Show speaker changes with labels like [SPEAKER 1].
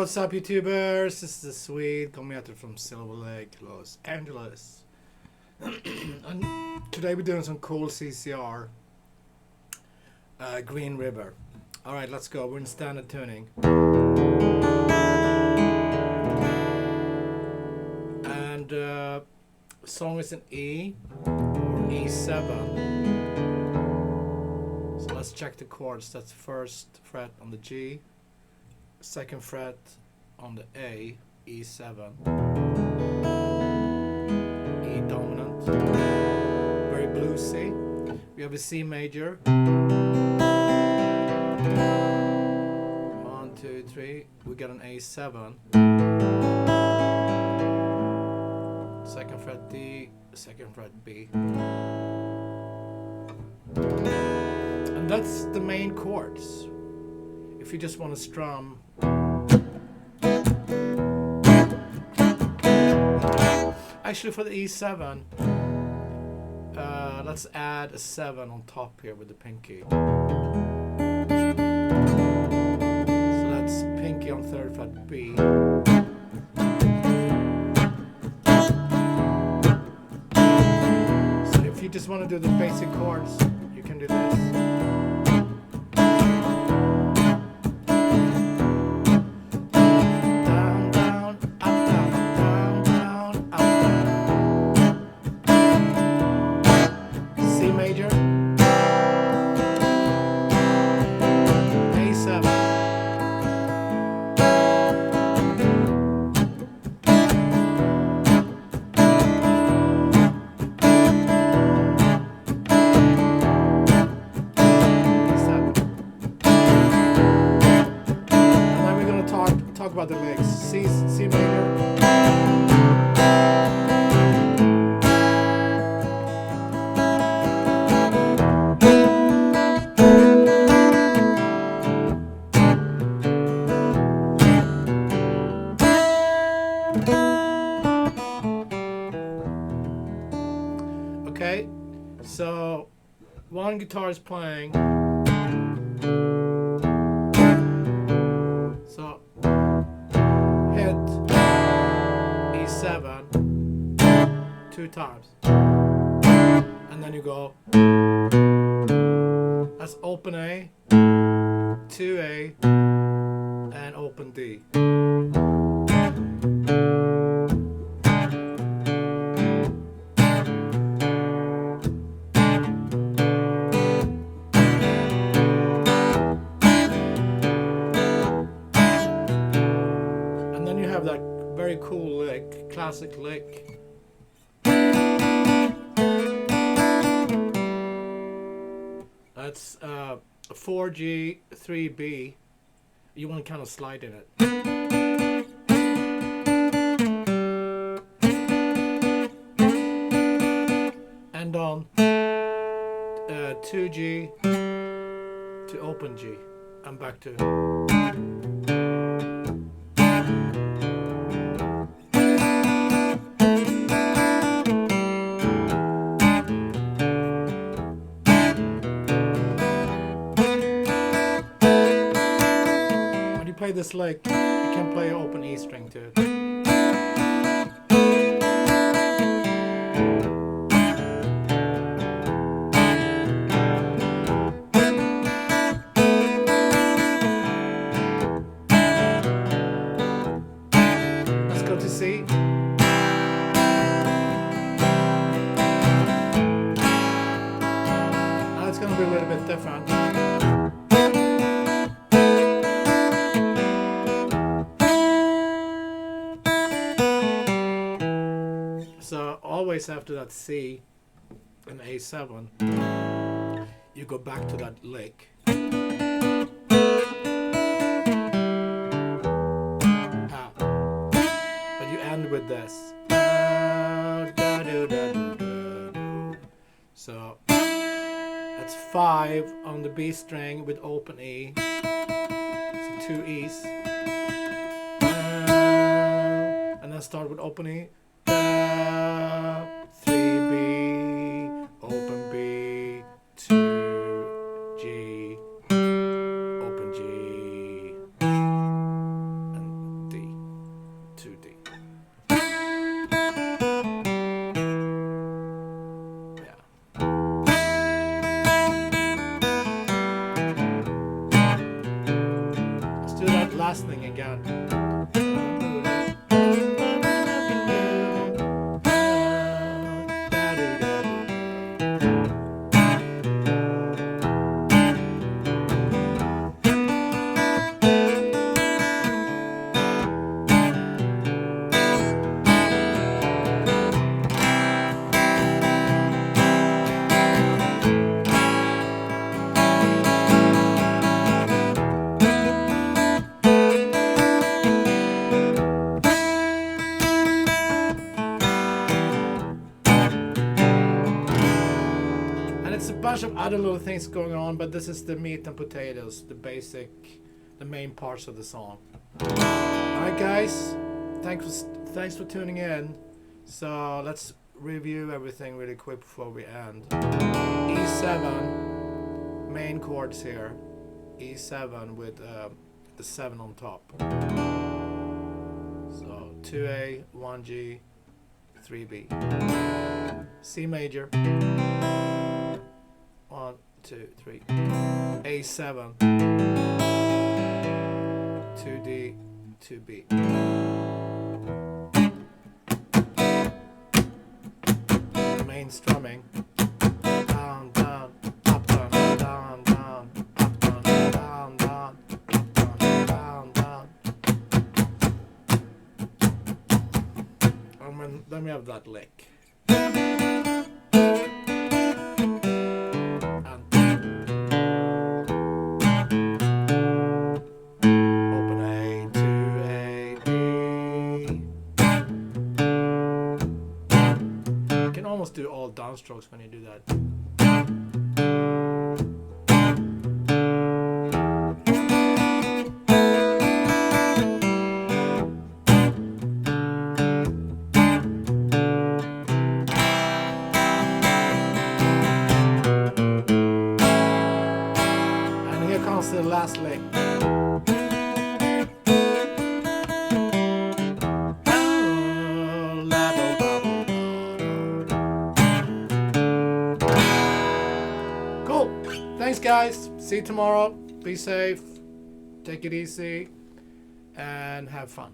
[SPEAKER 1] what's up, YouTubers? This is Swede coming at it from Silver Lake, Los Angeles. And today we're doing some cool CCR, Green River. Alright, let's go. We're in standard tuning. And song is in E or E7. So let's check the chords. That's first fret on the G, second fret on the A, E7, E dominant, very bluesy. We have a C major, 1, 2, 3. We got an A7, second fret D, second fret B, and that's the main chords. If you just want to strum, actually for the E7, let's add a 7 on top here with the pinky. So that's pinky on 3rd fret B. So if you just want to do the basic chords, you can do this. Talk about the licks. C major. Okay, so one guitar is playing. So hit E7 2 times, and then you go. That's open A, 2A, and open D. That very cool lick, classic lick. That's 4G, 3B. You want to kind of slide in it. And on 2G to open G. And back to. Play this lick, you can play open E string too. Let's go to C. Now it's going to be a little bit different. So always after that C and A7, you go back to that lick. But you end with this. So that's 5 on the B string with open E. So 2 E's. And then start with open E. 3B, open B, 2G, open G, and last thing again. Bunch of other little things going on, but this is the meat and potatoes, the main parts of the song. Alright guys, thanks for tuning in. So let's review everything really quick before we end. E7, main chords here. E7 with the 7 on top. So 2A, 1G, 3B. C major. 1, 2, 3. A7. 2D, 2B. Main strumming. Down, down, up, down, down, down, up, down, down, down, up, down, down, down. And then we have that lick. Do all downstrokes when you do that. And here comes the last lick. Thanks guys, see you tomorrow, be safe, take it easy, and have fun.